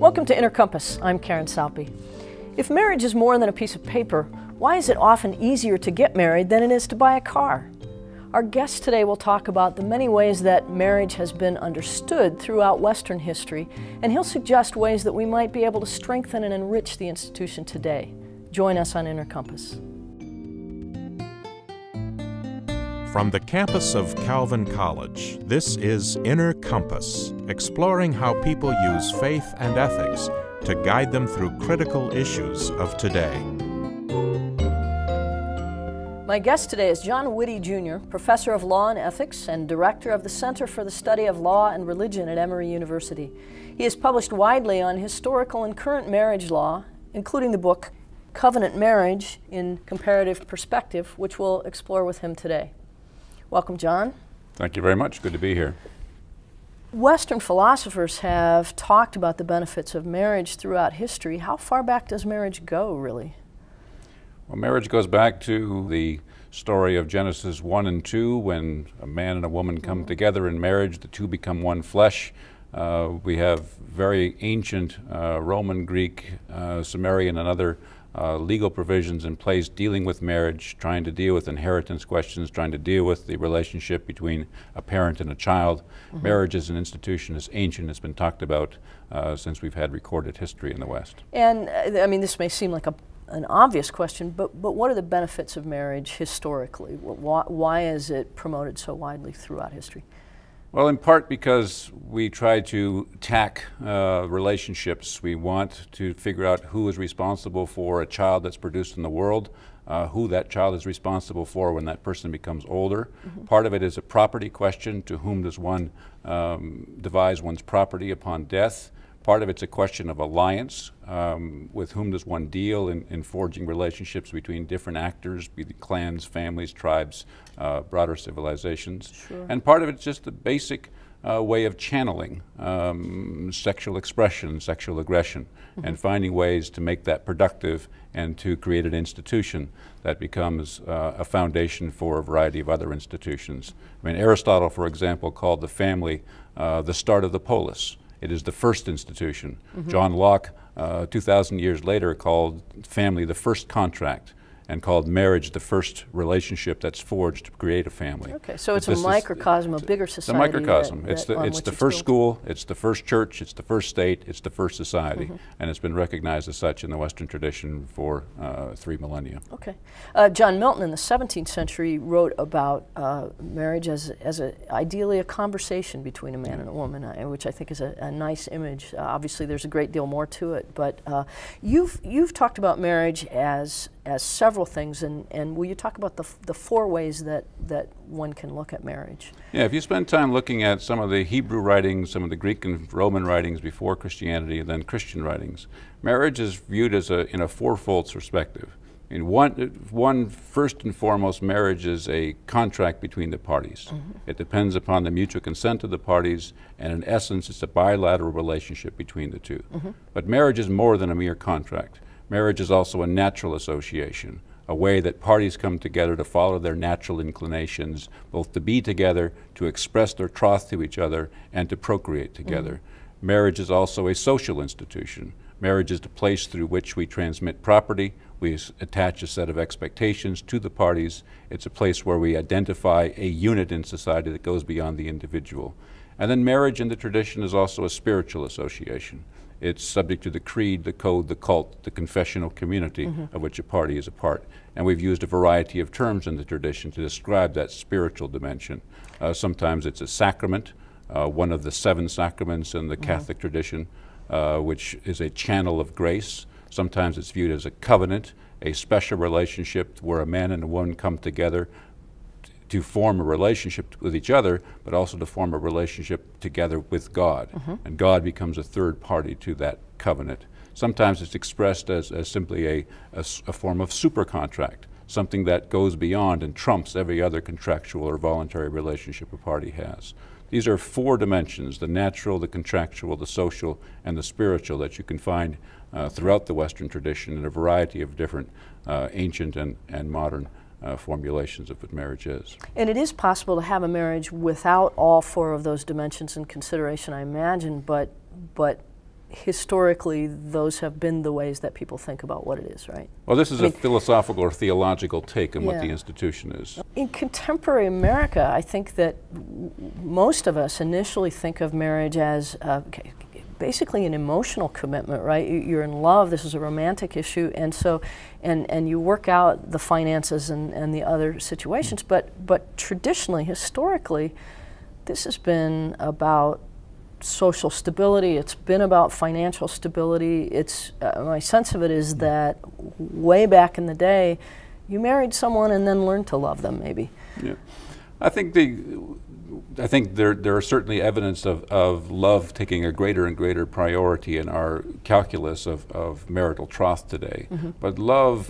Welcome to Inner Compass. I'm Karen Saupe. If marriage is more than a piece of paper, why is it often easier to get married than it is to buy a car? Our guest today will talk about the many ways that marriage has been understood throughout Western history, and he'll suggest ways that we might be able to strengthen and enrich the institution today. Join us on Inner Compass. From the campus of Calvin College, this is Inner Compass, exploring how people use faith and ethics to guide them through critical issues of today. My guest today is John Witte, Jr., Professor of Law and Ethics and Director of the Center for the Study of Law and Religion at Emory University. He has published widely on historical and current marriage law, including the book Covenant Marriage in Comparative Perspective, which we'll explore with him today. Welcome, John. Thank you very much. Good to be here. Western philosophers have talked about the benefits of marriage throughout history. How far back does marriage go, really? Well, marriage goes back to the story of Genesis 1 and 2, when a man and a woman come together in marriage, the two become one flesh. We have very ancient Roman, Greek, Sumerian, and other legal provisions in place dealing with marriage, trying to deal with inheritance questions, trying to deal with the relationship between a parent and a child. Marriage as an institution is ancient. It's been talked about since we've had recorded history in the West. And I mean, this may seem like an obvious question, but what are the benefits of marriage historically? Why is it promoted so widely throughout history? Well, in part because we try to tack relationships. We want to figure out who is responsible for a child that's produced in the world, who that child is responsible for when that person becomes older. Part of it is a property question. To whom does one devise one's property upon death? Part of it's a question of alliance. With whom does one deal in forging relationships between different actors, be it clans, families, tribes, broader civilizations. Sure. And part of it's just the basic way of channeling sexual expression, sexual aggression, and finding ways to make that productive and to create an institution that becomes a foundation for a variety of other institutions. I mean, Aristotle, for example, called the family the start of the polis. It is the first institution. John Locke, 2,000 years later, called family the first contract, and called marriage the first relationship that's forged to create a family. Okay, so it's a microcosm of bigger society. It's a microcosm. It's the first school, it's the first church, it's the first state, it's the first society, and it's been recognized as such in the Western tradition for 3 millennia. Okay. John Milton in the 17th century wrote about marriage as ideally a conversation between a man and a woman, which I think is a nice image. Obviously, there's a great deal more to it, but you've talked about marriage as several things, and will you talk about the 4 ways that one can look at marriage? Yeah, if you spend time looking at some of the Hebrew writings, some of the Greek and Roman writings before Christianity, and then Christian writings, marriage is viewed as in a 4-fold perspective. In one, first and foremost, marriage is a contract between the parties. It depends upon the mutual consent of the parties, and in essence, it's a bilateral relationship between the two. But marriage is more than a mere contract. Marriage is also a natural association, a way that parties come together to follow their natural inclinations, both to be together, to express their troth to each other, and to procreate together. Marriage is also a social institution. Marriage is the place through which we transmit property. We attach a set of expectations to the parties. It's a place where we identify a unit in society that goes beyond the individual. And then marriage in the tradition is also a spiritual association. It's subject to the creed, the code, the cult, the confessional community of which a party is a part. And we've used a variety of terms in the tradition to describe that spiritual dimension. Sometimes it's a sacrament, one of the 7 sacraments in the Catholic tradition, which is a channel of grace. Sometimes it's viewed as a covenant, a special relationship where a man and a woman come together to form a relationship with each other, but also to form a relationship together with God. And God becomes a third party to that covenant. Sometimes it's expressed as simply a form of super contract, something that goes beyond and trumps every other contractual or voluntary relationship a party has. These are 4 dimensions: the natural, the contractual, the social, and the spiritual, that you can find throughout the Western tradition in a variety of different ancient and modern formulations of what marriage is. And it is possible to have a marriage without all 4 of those dimensions in consideration, I imagine, but historically those have been the ways that people think about what it is, right? Well, this is a philosophical or theological take on what the institution is. In contemporary America, I think that most of us initially think of marriage as basically an emotional commitment, right? You're in love, this is a romantic issue, and so, and you work out the finances and the other situations, but traditionally, historically, this has been about social stability, it's been about financial stability. It's my sense of it is that way back in the day, you married someone and then learned to love them, maybe. Yeah, I think there are certainly evidence of love taking a greater and greater priority in our calculus of marital troth today. But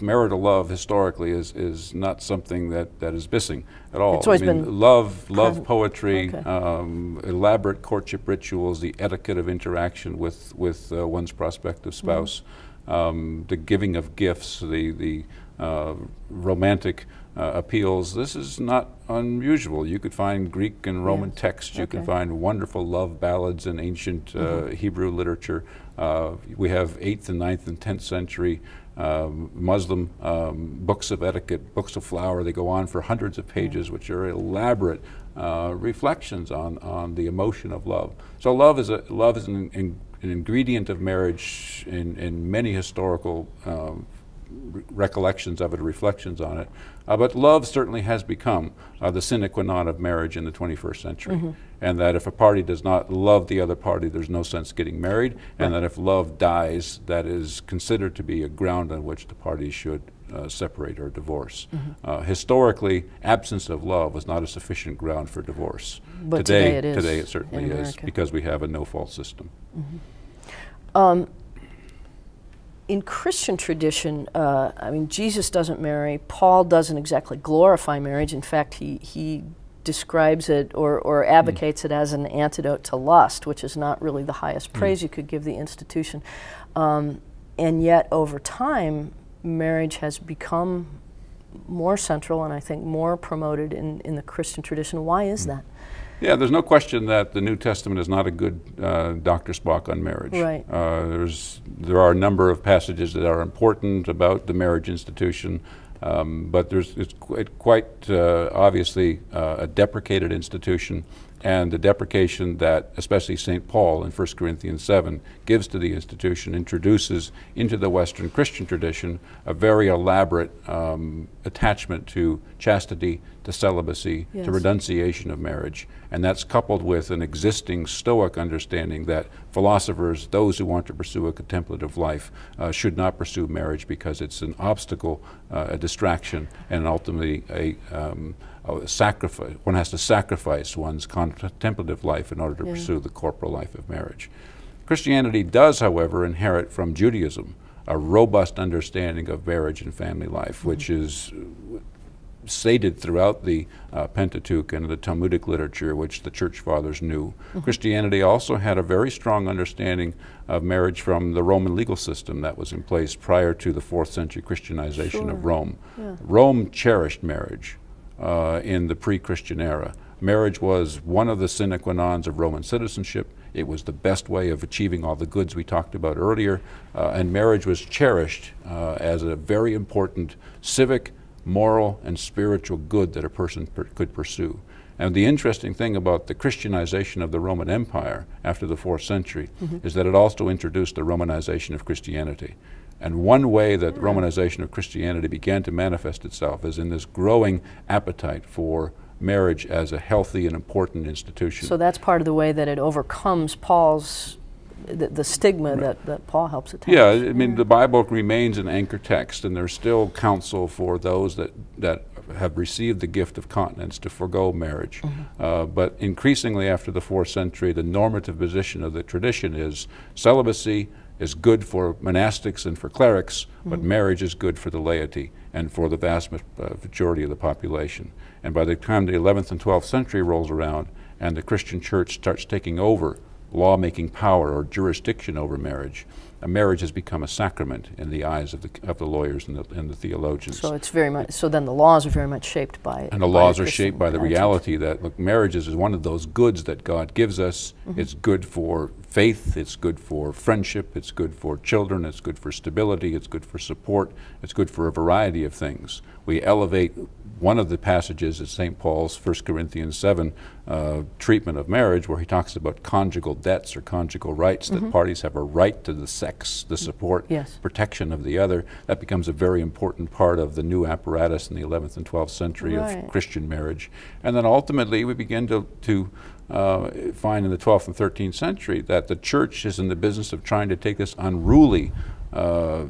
marital love historically is not something that is missing at all. It's always been love poetry, elaborate courtship rituals, the etiquette of interaction with one's prospective spouse, the giving of gifts, the romantic appeals. This is not unusual. You could find Greek and Roman texts. You can find wonderful love ballads in ancient Hebrew literature. We have 8th and 9th and 10th century Muslim books of etiquette, books of flower. They go on for hundreds of pages, which are elaborate reflections on the emotion of love. So love is an ingredient of marriage in many historical recollections of it, reflections on it. But love certainly has become the sine qua non of marriage in the 21st century. And that if a party does not love the other party, there's no sense getting married. And that if love dies, that is considered to be a ground on which the parties should separate or divorce. Historically, absence of love was not a sufficient ground for divorce. But today it is. Today it certainly is, because we have a no-fault system. In Christian tradition, I mean, Jesus doesn't marry. Paul doesn't exactly glorify marriage. In fact, he describes it or advocates it as an antidote to lust, which is not really the highest praise you could give the institution. And yet, over time, marriage has become more central and I think more promoted in the Christian tradition. Why is that? Yeah, there's no question that the New Testament is not a good Dr. Spock on marriage. Right. There are a number of passages that are important about the marriage institution, but it's quite obviously a deprecated institution, and the deprecation that especially St. Paul in 1 Corinthians 7 gives to the institution introduces into the Western Christian tradition a very elaborate attachment to chastity, to celibacy, to renunciation of marriage. And that's coupled with an existing Stoic understanding that philosophers, those who want to pursue a contemplative life, should not pursue marriage because it's an obstacle, a distraction, and ultimately a sacrifice. One has to sacrifice one's contemplative life in order to pursue the corporal life of marriage. Christianity does, however, inherit from Judaism a robust understanding of marriage and family life, which is stated throughout the Pentateuch and the Talmudic literature, which the Church Fathers knew. Christianity also had a very strong understanding of marriage from the Roman legal system that was in place prior to the 4th century Christianization of Rome. Rome cherished marriage in the pre-Christian era. Marriage was one of the sine qua nons of Roman citizenship. It was the best way of achieving all the goods we talked about earlier, and marriage was cherished as a very important civic, moral, and spiritual good that a person could pursue. And the interesting thing about the Christianization of the Roman Empire after the 4th century is that it also introduced the Romanization of Christianity. And one way that the Romanization of Christianity began to manifest itself is in this growing appetite for marriage as a healthy and important institution. So that's part of the way that it overcomes Paul's the stigma that Paul helps attach. Yeah, I mean, the Bible remains an anchor text, and there's still counsel for those that have received the gift of continence to forego marriage. But increasingly after the 4th century, the normative position of the tradition is celibacy is good for monastics and for clerics, but marriage is good for the laity and for the vast majority of the population. And by the time the 11th and 12th century rolls around and the Christian church starts taking over law-making power or jurisdiction over marriage, a marriage has become a sacrament in the eyes of the lawyers and the theologians. So it's very much, so then the laws are very much shaped by it. And the laws are shaped by the reality that, look, marriage is one of those goods that God gives us. It's good for faith, it's good for friendship, it's good for children, it's good for stability, it's good for support, it's good for a variety of things. We elevate one of the passages at St. Paul's 1 Corinthians 7 treatment of marriage, where he talks about conjugal debts or conjugal rights, that parties have a right to the sex, the support, protection of the other. That becomes a very important part of the new apparatus in the 11th and 12th century of Christian marriage. And then ultimately we begin to find in the 12th and 13th century that the church is in the business of trying to take this unruly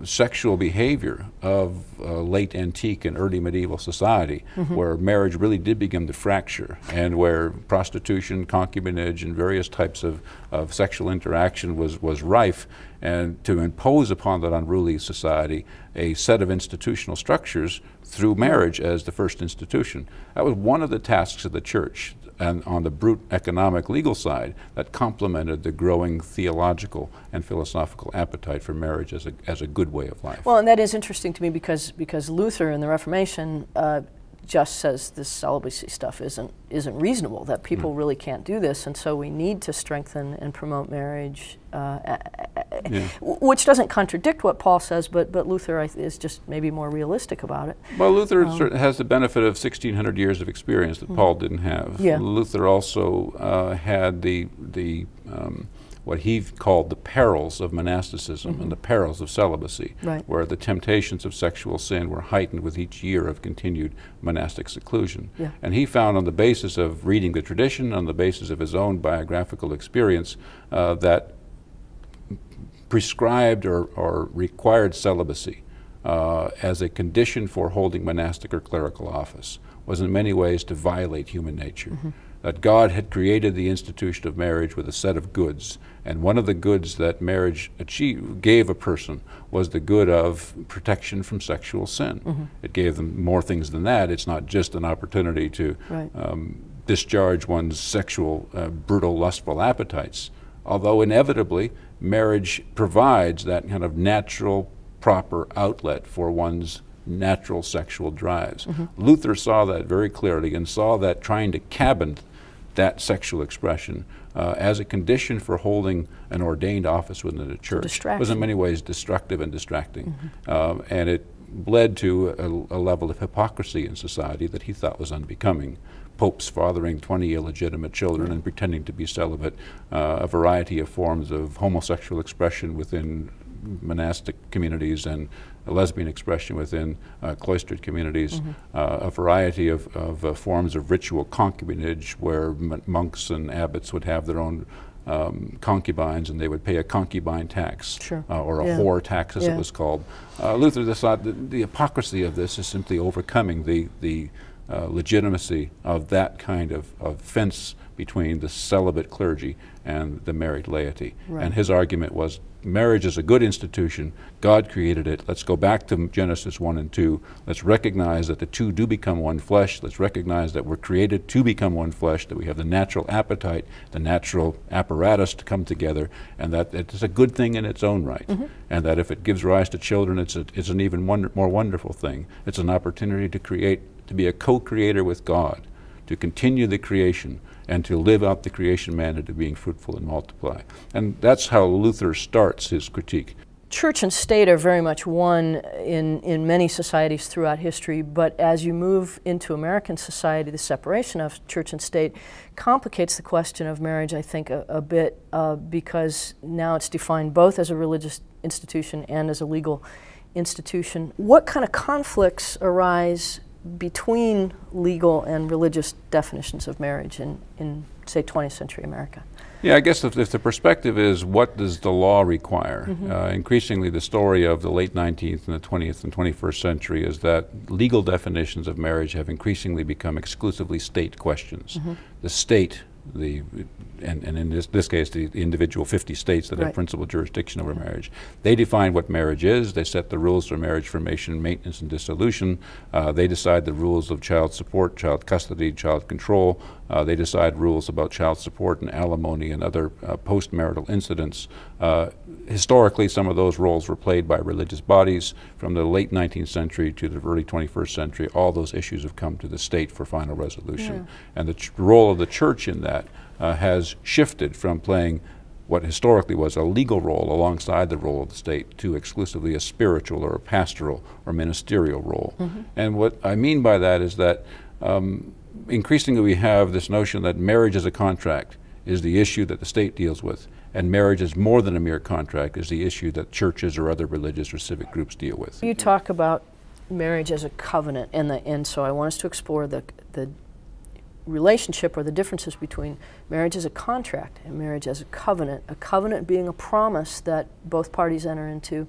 sexual behavior of late antique and early medieval society, where marriage really did begin to fracture, and where prostitution, concubinage, and various types of sexual interaction was rife, and to impose upon that unruly society a set of institutional structures through marriage as the first institution. That was one of the tasks of the church, and on the brute economic legal side, that complemented the growing theological and philosophical appetite for marriage as a good way of life. Well, and that is interesting to me because Luther in the Reformation just says this celibacy stuff isn't reasonable, that people really can't do this, and so we need to strengthen and promote marriage, which doesn't contradict what Paul says, but Luther is just maybe more realistic about it. Well, Luther has the benefit of 1,600 years of experience that Paul didn't have. Luther also had the what he called the perils of monasticism and the perils of celibacy, where the temptations of sexual sin were heightened with each year of continued monastic seclusion. And he found, on the basis of reading the tradition, on the basis of his own biographical experience, that prescribed or required celibacy as a condition for holding monastic or clerical office was in many ways to violate human nature. That God had created the institution of marriage with a set of goods, and one of the goods that marriage gave a person was the good of protection from sexual sin. It gave them more things than that. It's not just an opportunity to discharge one's sexual, brutal, lustful appetites, although inevitably marriage provides that kind of natural, proper outlet for one's natural sexual drives. Luther saw that very clearly, and saw that trying to cabin that sexual expression as a condition for holding an ordained office within the church was in many ways destructive and distracting. And it led to a level of hypocrisy in society that he thought was unbecoming. Popes fathering 20 illegitimate children and pretending to be celibate, a variety of forms of homosexual expression within monastic communities, and a lesbian expression within cloistered communities, a variety of forms of ritual concubinage, where monks and abbots would have their own concubines, and they would pay a concubine tax, or a whore tax, as it was called. Luther thought that the hypocrisy of this is simply overcoming the legitimacy of that kind of fence between the celibate clergy and the married laity. And his argument was, marriage is a good institution. God created it. Let's go back to Genesis 1 and 2. Let's recognize that the two do become one flesh. Let's recognize that we're created to become one flesh, that we have the natural appetite, the natural apparatus to come together, and that it's a good thing in its own right. And that if it gives rise to children, it's an even more wonderful thing. It's an opportunity to create, to be a co-creator with God, to continue the creation, and to live out the creation mandate of being fruitful and multiply. And that's how Luther starts his critique. Church and state are very much one in many societies throughout history, but as you move into American society, the separation of church and state complicates the question of marriage, I think, a bit, because now it's defined both as a religious institution and as a legal institution. What kind of conflicts arise between legal and religious definitions of marriage in say, 20th century America? Yeah, I guess if the perspective is, what does the law require? Increasingly, the story of the late 19th and the 20th and 21st century is that legal definitions of marriage have increasingly become exclusively state questions. The state, and in this case, the individual 50 states that have principal jurisdiction over marriage, they define what marriage is. They set the rules for marriage formation, maintenance, and dissolution. They decide the rules of child support, child custody, child control. They decide rules about child support and alimony and other post-marital incidents. Historically, some of those roles were played by religious bodies. From the late 19th century to the early 21st century, all those issues have come to the state for final resolution. And the role of the church in that has shifted from playing what historically was a legal role alongside the role of the state to exclusively a spiritual or a pastoral or ministerial role. And what I mean by that is that increasingly we have this notion that marriage as a contract is the issue that the state deals with, and marriage is more than a mere contract is the issue that churches or other religious or civic groups deal with. You talk about marriage as a covenant, and so I want us to explore the relationship or the differences between marriage as a contract and marriage as a covenant being a promise that both parties enter into,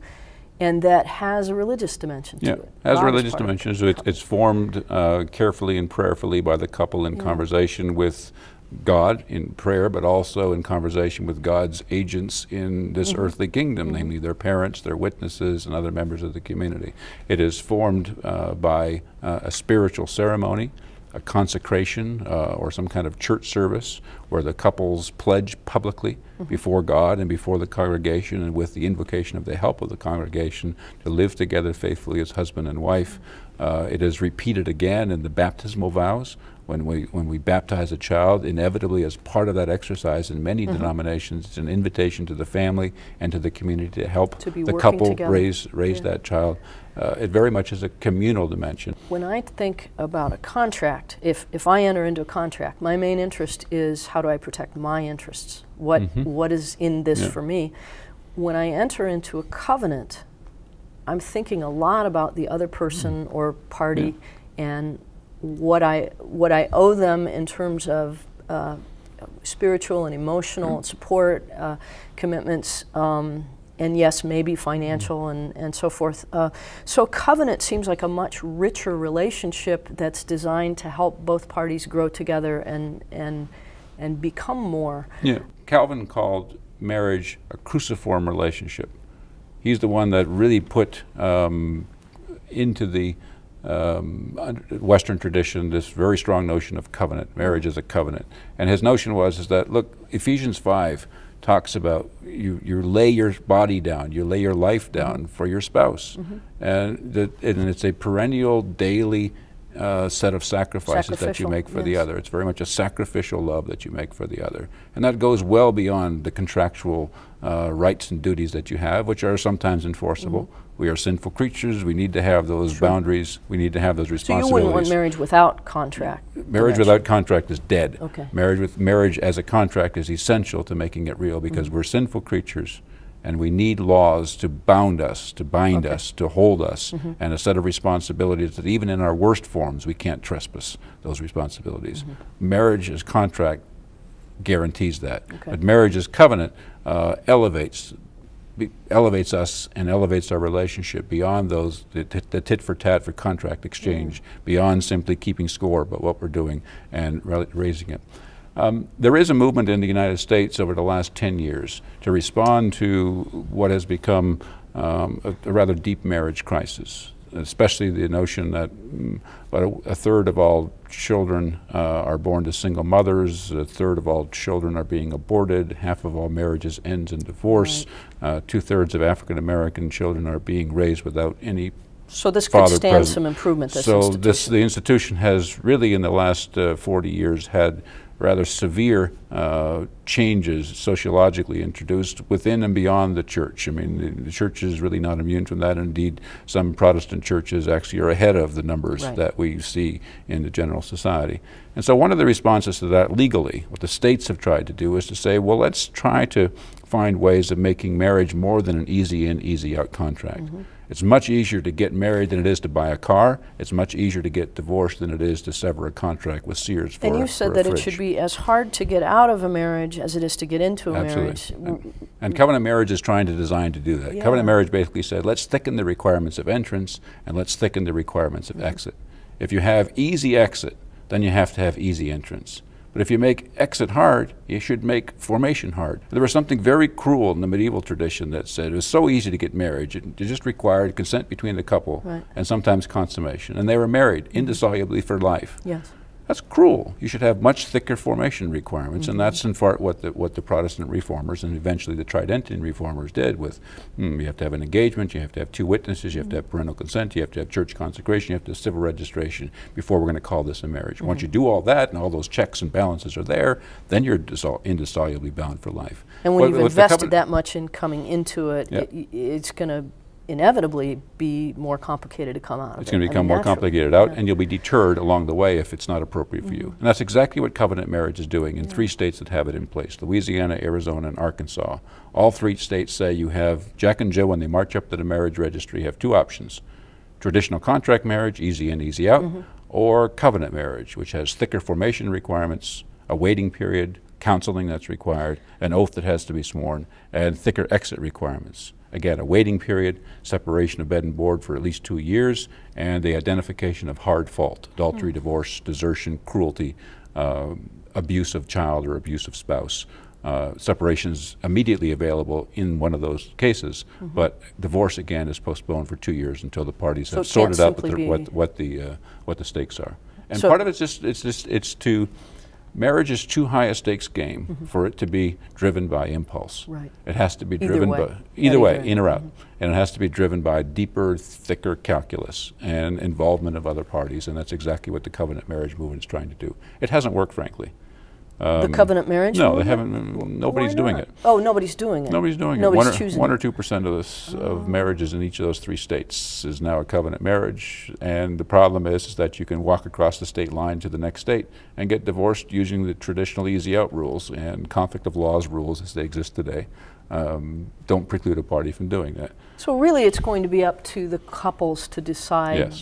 and that has a religious dimension to it. Has a religious dimension. So it's formed carefully and prayerfully by the couple in conversation with God in prayer, but also in conversation with God's agents in this earthly kingdom, namely their parents, their witnesses, and other members of the community. It is formed by a spiritual ceremony, a consecration, or some kind of church service where the couples pledge publicly before God and before the congregation, and with the invocation of the help of the congregation, to live together faithfully as husband and wife. It is repeated again in the baptismal vows. When we baptize a child, inevitably as part of that exercise in many denominations, it's an invitation to the family and to the community to help the couple together. raise that child. It very much is a communal dimension. When I think about a contract, if I enter into a contract, my main interest is how do I protect my interests? What is in this for me? When I enter into a covenant, I'm thinking a lot about the other person or party and what I owe them in terms of spiritual and emotional support, commitments, and yes, maybe financial and so forth. So covenant seems like a much richer relationship that's designed to help both parties grow together and become more. Yeah, Calvin called marriage a cruciform relationship. He's the one that really put into the Western tradition this very strong notion of covenant, marriage as a covenant. And his notion is that, look, Ephesians 5 talks about you lay your body down, you lay your life down for your spouse. And it's a perennial, daily set of sacrifices that you make for the other. It's very much a sacrificial love that you make for the other. And that goes well beyond the contractual rights and duties that you have, which are sometimes enforceable. We are sinful creatures. We need to have those boundaries. We need to have those responsibilities. So you wouldn't want marriage without contract? Marriage without contract is dead. Okay. Marriage as a contract is essential to making it real, because we're sinful creatures and we need laws to bound us, to bind us, to hold us, and a set of responsibilities that even in our worst forms we can't trespass those responsibilities. Marriage as contract guarantees that. But marriage as covenant elevates us and elevates our relationship beyond those, the tit for tat for contract exchange, beyond simply keeping score but what we're doing and raising it. There is a movement in the United States over the last 10 years to respond to what has become a rather deep marriage crisis, especially the notion that about a third of all children are born to single mothers, a third of all children are being aborted, half of all marriages ends in divorce, 2/3 of African American children are being raised without any So this could stand some improvement, this institution. The institution has really in the last 40 years had rather severe changes sociologically introduced within and beyond the church. I mean, the church is really not immune from that. Indeed, some Protestant churches actually are ahead of the numbers that we see in the general society. And so one of the responses to that legally, what the states have tried to do is to say, well, let's try to find ways of making marriage more than an easy in, easy out contract. It's much easier to get married than it is to buy a car. It's much easier to get divorced than it is to sever a contract with Sears for a fridge. And you said that it should be as hard to get out of a marriage as it is to get into a marriage. And covenant marriage is trying to design to do that. Covenant marriage basically said, let's thicken the requirements of entrance and let's thicken the requirements of exit. If you have easy exit, then you have to have easy entrance. But if you make exit hard, you should make formation hard. There was something very cruel in the medieval tradition that said it was so easy to get married. It just required consent between the couple and sometimes consummation. And they were married indissolubly for life. That's cruel. You should have much thicker formation requirements, and that's in part what the Protestant reformers and eventually the Tridentine reformers did with, you have to have an engagement, you have to have 2 witnesses, you have to have parental consent, you have to have church consecration, you have to have civil registration before we're going to call this a marriage. Once you do all that and all those checks and balances are there, then you're indissolubly bound for life. And when you've invested that much in coming into it, it's going to inevitably be more complicated to come out of it. It's going to become more complicated out, and you'll be deterred along the way if it's not appropriate for you. And that's exactly what covenant marriage is doing in 3 states that have it in place: Louisiana, Arizona, and Arkansas. All 3 states say you have Jack and Jill, when they march up to the marriage registry, have 2 options: traditional contract marriage, easy in, easy out, or covenant marriage, which has thicker formation requirements, a waiting period, counseling that's required, an oath that has to be sworn, and thicker exit requirements. Again, a waiting period, separation of bed and board for at least 2 years, and the identification of hard fault: adultery, divorce, desertion, cruelty, abuse of child or abuse of spouse. Separation is immediately available in one of those cases, but divorce again is postponed for 2 years until the parties have sorted out what the stakes are. And part of it's to marriage is too high a stakes game for it to be driven by impulse. Right. It has to be driven by either way, in or out, and it has to be driven by deeper, thicker calculus and involvement of other parties, and that's exactly what the covenant marriage movement is trying to do. It hasn't worked, frankly. The covenant marriage? No, they haven't. Nobody's doing it. Oh, nobody's doing it. Nobody's doing it. 1 or 2% of marriages in each of those 3 states is now a covenant marriage, and the problem is that you can walk across the state line to the next state and get divorced using the traditional easy out rules and conflict of laws rules as they exist today. Don't preclude a party from doing that. So really it's going to be up to the couples to decide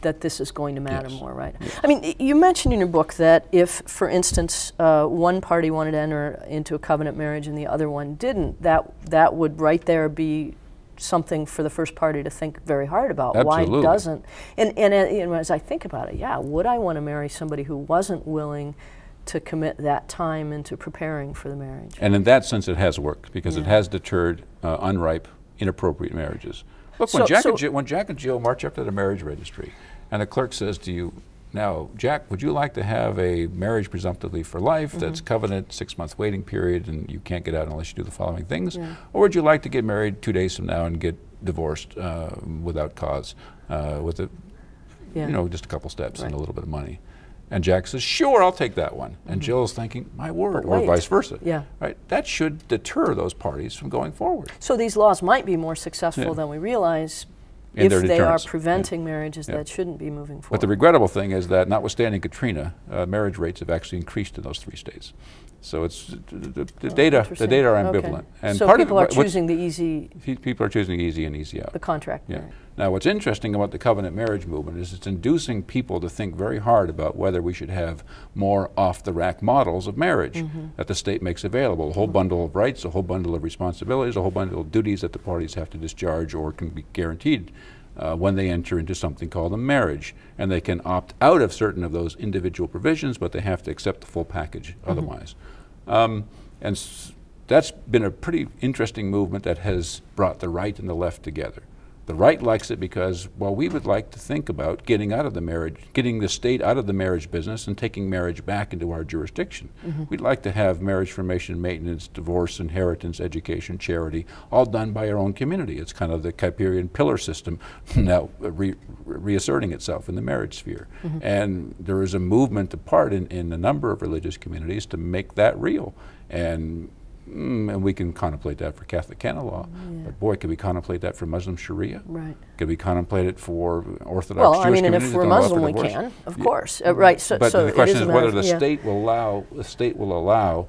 that this is going to matter more, right? I mean, you mentioned in your book that if, for instance, one party wanted to enter into a covenant marriage and the other one didn't, that would right there be something for the first party to think very hard about. Absolutely. Why doesn't? And you know, as I think about it, would I want to marry somebody who wasn't willing to commit that time into preparing for the marriage? And in that sense, it has worked, because it has deterred unripe, inappropriate marriages. Look, when Jack and Jill march up to the marriage registry, and the clerk says to you, "Now, Jack, would you like to have a marriage presumptively for life that's covenant, 6-month waiting period, and you can't get out unless you do the following things? Or would you like to get married 2 days from now and get divorced without cause, with you know, just a couple steps and a little bit of money?" And Jack says, "Sure, I'll take that one." And Jill's thinking, "My word," or vice versa. Right? That should deter those parties from going forward. So these laws might be more successful than we realize if they are preventing marriages that shouldn't be moving forward. But the regrettable thing is that, notwithstanding Katrina, marriage rates have actually increased in those 3 states. So it's the data are ambivalent. And so people are choosing the easy. People are choosing easy and easy out. The contract marriage. Now, what's interesting about the covenant marriage movement is it's inducing people to think very hard about whether we should have more off-the-rack models of marriage that the state makes available. A whole bundle of rights, a whole bundle of responsibilities, a whole bundle of duties that the parties have to discharge or can be guaranteed when they enter into something called a marriage. And they can opt out of certain of those individual provisions, but they have to accept the full package otherwise. And that's been a pretty interesting movement that has brought the right and the left together. The right likes it because, well, we would like to think about getting out of the marriage, getting the state out of the marriage business and taking marriage back into our jurisdiction. We'd like to have marriage formation, maintenance, divorce, inheritance, education, charity, all done by our own community. It's kind of the Kuyperian pillar system now reasserting itself in the marriage sphere. And there is a movement apart in a number of religious communities to make that real. And we can contemplate that for Catholic canon law, but boy, can we contemplate that for Muslim Sharia? Right. Can we contemplate it for Orthodox Jewish communities? Well, I mean, and if we're Muslim, we can, of course. Right. So, but the question is whether the state will allow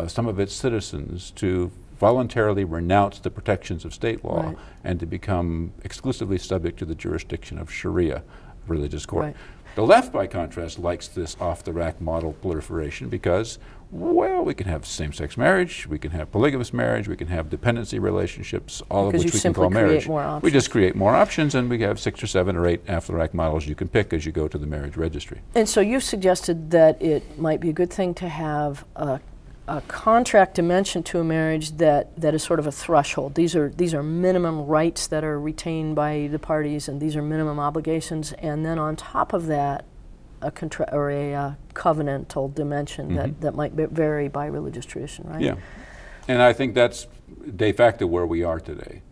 some of its citizens to voluntarily renounce the protections of state law and to become exclusively subject to the jurisdiction of Sharia religious court. The left, by contrast, likes this off-the-rack model proliferation because, well, we can have same-sex marriage, we can have polygamous marriage, we can have dependency relationships, all of which we can call marriage. We just create more options, and we have 6 or 7 or 8 off-the-rack models you can pick as you go to the marriage registry. And so you've suggested that it might be a good thing to have a contract dimension to a marriage that is sort of a threshold. These are minimum rights that are retained by the parties, and these are minimum obligations. And then on top of that, covenantal dimension that might vary by religious tradition, right? Yeah, and I think that's de facto where we are today.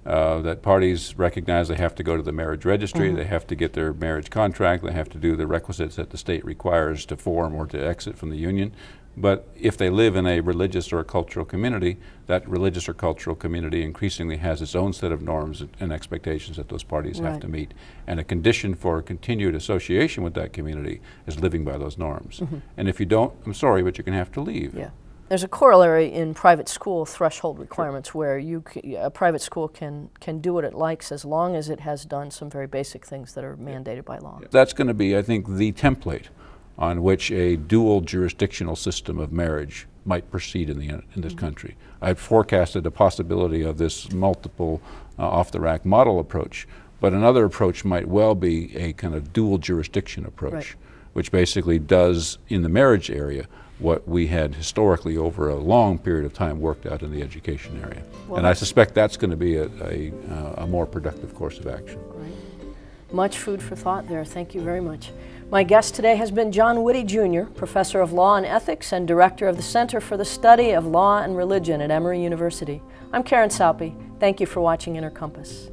That parties recognize they have to go to the marriage registry, they have to get their marriage contract, they have to do the requisites that the state requires to form or to exit from the union. But if they live in a religious or a cultural community, that religious or cultural community increasingly has its own set of norms and expectations that those parties have to meet. And a condition for continued association with that community is living by those norms. And if you don't, I'm sorry, but you're going to have to leave. Yeah. There's a corollary in private school threshold requirements where a private school can do what it likes as long as it has done some very basic things that are mandated by law. That's going to be, I think, the template on which a dual jurisdictional system of marriage might proceed in this country. I've forecasted the possibility of this multiple off-the-rack model approach, but another approach might well be a kind of dual jurisdiction approach, which basically does, in the marriage area, what we had historically over a long period of time worked out in the education area. Well, and I suspect that's going to be a more productive course of action. Great. Much food for thought there. Thank you very much. My guest today has been John Witte, Jr., Professor of Law and Ethics and Director of the Center for the Study of Law and Religion at Emory University. I'm Karen Saupe. Thank you for watching Inner Compass.